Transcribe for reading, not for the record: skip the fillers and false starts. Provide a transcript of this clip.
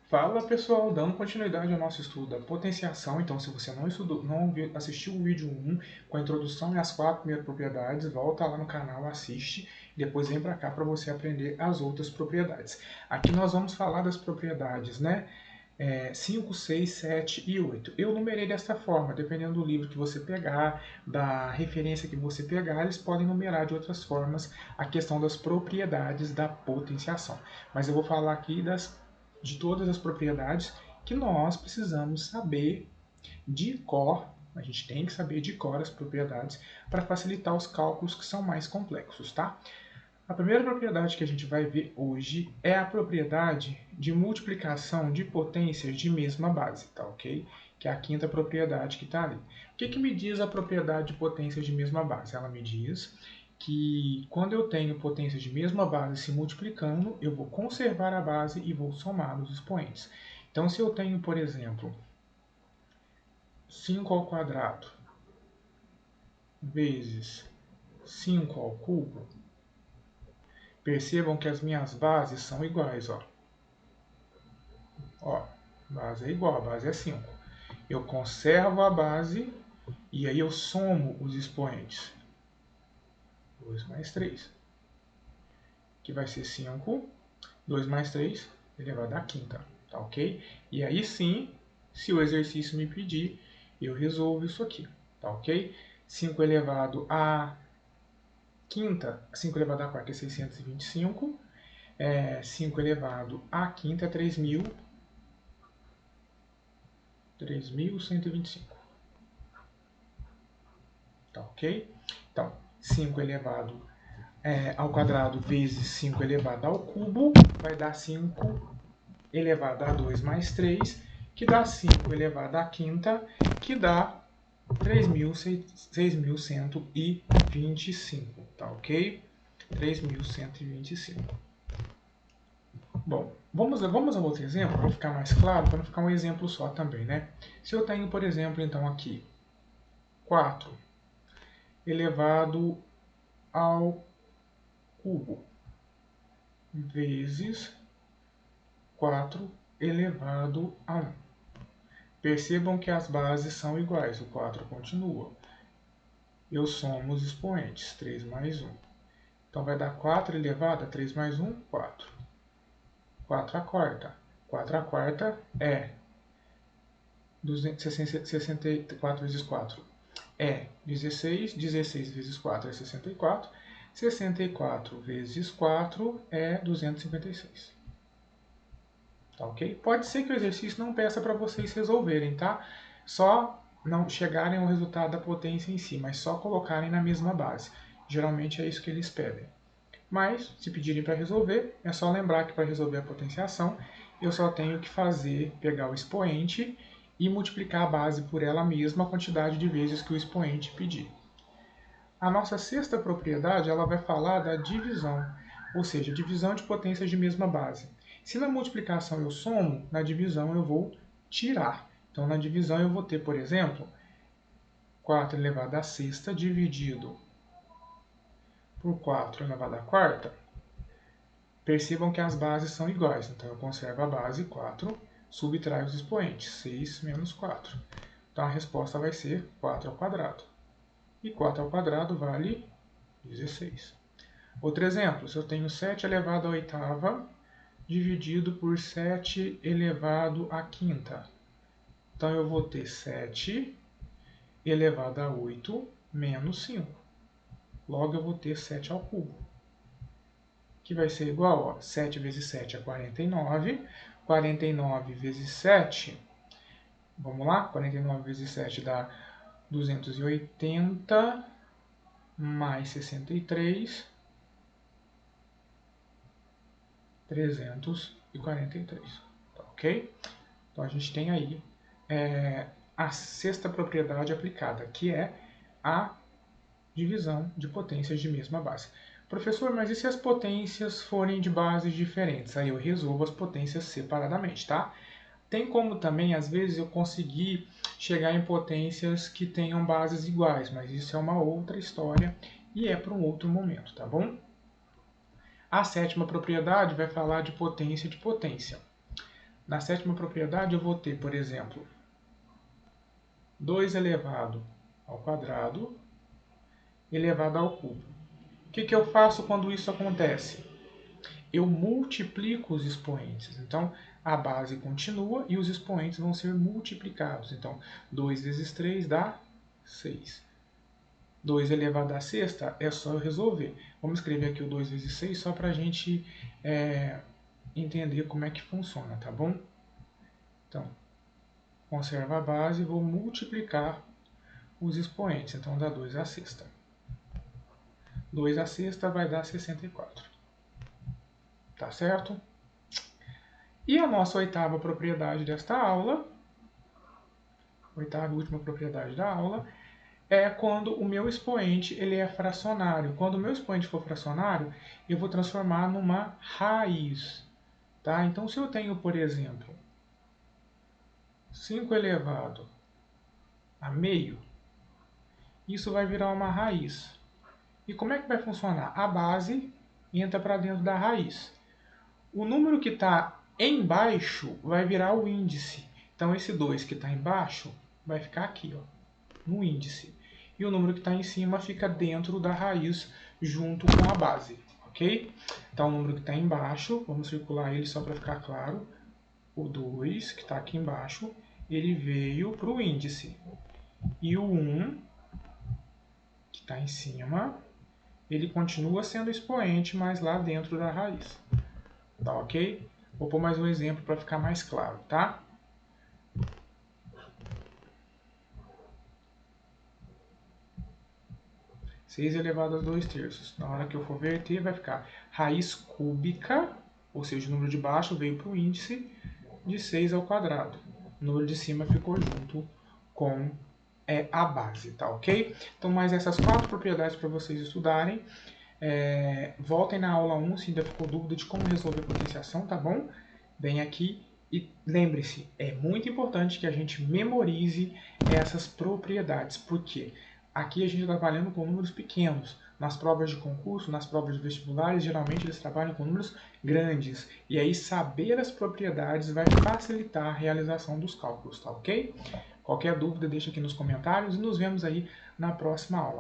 Fala pessoal, dando continuidade ao nosso estudo da potenciação. Então, se você não assistiu o vídeo 1 com a introdução e as 4 primeiras propriedades, volta lá no canal, assiste e depois vem para cá para você aprender as outras propriedades. Aqui nós vamos falar das propriedades, né? 5, 6, 7 e 8. Eu numerei dessa forma, dependendo do livro que você pegar, da referência que você pegar, eles podem numerar de outras formas a questão das propriedades da potenciação. Mas eu vou falar aqui de todas as propriedades que nós precisamos saber de cor. A gente tem que saber de cor as propriedades para facilitar os cálculos que são mais complexos, tá? A primeira propriedade que a gente vai ver hoje é a propriedade de multiplicação de potências de mesma base, tá ok? Que é a quinta propriedade que está ali. O que me diz a propriedade de potências de mesma base? Ela me diz que quando eu tenho potências de mesma base se multiplicando, eu vou conservar a base e vou somar os expoentes. Então, se eu tenho, por exemplo, 5 ao quadrado vezes 5 ao cubo, percebam que as minhas bases são iguais, ó. Ó, base é igual, a base é 5. Eu conservo a base e aí eu somo os expoentes. 2 mais 3, que vai ser 5. 2 mais 3 elevado à quinta, tá ok? E aí sim, se o exercício me pedir, eu resolvo isso aqui, tá ok? 5 elevado à quinta, 5 elevado à quarta é 625. 5 elevado à quinta é 3.125. Tá ok? Então, 5 elevado ao quadrado vezes 5 elevado ao cubo vai dar 5 elevado a 2 mais 3, que dá 5 elevado à quinta, que dá 3.125, tá ok? 3.125. Bom, vamos a outro exemplo, para ficar mais claro, para não ficar um exemplo só também, né? Se eu tenho, por exemplo, então aqui, 4 elevado ao cubo vezes 4 elevado a 1. Percebam que as bases são iguais, o 4 continua. Eu somo os expoentes, 3 mais 1. Então vai dar 4 elevado a 3 mais 1, 4. 4 à quarta. 4 à quarta é 64 vezes 4 é 16. 16 vezes 4 é 64. 64 vezes 4 é 256. Tá ok? Pode ser que o exercício não peça para vocês resolverem, tá? Só não chegarem ao resultado da potência em si, mas só colocarem na mesma base. Geralmente é isso que eles pedem. Mas, se pedirem para resolver, é só lembrar que para resolver a potenciação, eu só tenho que pegar o expoente e multiplicar a base por ela mesma a quantidade de vezes que o expoente pedir. A nossa sexta propriedade ela vai falar da divisão, ou seja, divisão de potências de mesma base. Se na multiplicação eu somo, na divisão eu vou tirar. Então, na divisão eu vou ter, por exemplo, 4 elevado à sexta dividido por 4 elevado à quarta. Percebam que as bases são iguais, então eu conservo a base 4, subtraio os expoentes, 6 menos 4. Então a resposta vai ser 4 ao quadrado. E 4 ao quadrado vale 16. Outro exemplo, se eu tenho 7 elevado à oitava dividido por 7 elevado à quinta. Então eu vou ter 7 elevado a 8 menos 5. Logo eu vou ter 7 ao cubo, que vai ser igual a 7 vezes 7 é 49. 49 vezes 7, vamos lá? 49 vezes 7 dá 280 mais 63, 343. Tá ok? Então a gente tem aí a sexta propriedade aplicada, que é a divisão de potências de mesma base. Professor, mas e se as potências forem de bases diferentes? Aí eu resolvo as potências separadamente, tá? Tem como também, às vezes, eu conseguir chegar em potências que tenham bases iguais, mas isso é uma outra história e é para um outro momento, tá bom? A sétima propriedade vai falar de potência de potência. Na sétima propriedade eu vou ter, por exemplo, 2 elevado ao quadrado elevado ao cubo. O que eu faço quando isso acontece? Eu multiplico os expoentes. Então, a base continua e os expoentes vão ser multiplicados. Então, 2 vezes 3 dá 6. 2 elevado à sexta é só eu resolver. Vamos escrever aqui o 2 vezes 6 só para a gente entender como é que funciona, tá bom? Então, conserva a base e vou multiplicar os expoentes. Então, dá 2 à sexta. 2 à sexta vai dar 64. Tá certo? E a nossa oitava propriedade desta aula, oitava e última propriedade da aula, é quando o meu expoente ele é fracionário. Quando o meu expoente for fracionário, eu vou transformar numa raiz. Tá? Então, se eu tenho, por exemplo, 5 elevado a meio, isso vai virar uma raiz. E como é que vai funcionar? A base entra para dentro da raiz. O número que está embaixo vai virar o índice. Então, esse 2 que está embaixo vai ficar aqui, ó, no índice. E o número que está em cima fica dentro da raiz junto com a base, ok? Então, o número que está embaixo, vamos circular ele só para ficar claro. O 2, que está aqui embaixo, ele veio para o índice. E o 1, que está em cima, ele continua sendo expoente, mas lá dentro da raiz. Tá ok? Vou pôr mais um exemplo para ficar mais claro, tá? Seis elevado a 2/3. Na hora que eu for verter, vai ficar raiz cúbica, ou seja, o número de baixo veio para o índice, de 6 ao quadrado. O número de cima ficou junto com a base, tá ok? Então, mais essas 4 propriedades para vocês estudarem. Voltem na aula 1 se ainda ficou dúvida de como resolver potenciação, tá bom? Vem aqui e lembre-se, é muito importante que a gente memorize essas propriedades, porque aqui a gente está trabalhando com números pequenos. Nas provas de concurso, nas provas de vestibulares, geralmente eles trabalham com números grandes. E aí saber as propriedades vai facilitar a realização dos cálculos, tá ok? Qualquer dúvida deixa aqui nos comentários e nos vemos aí na próxima aula.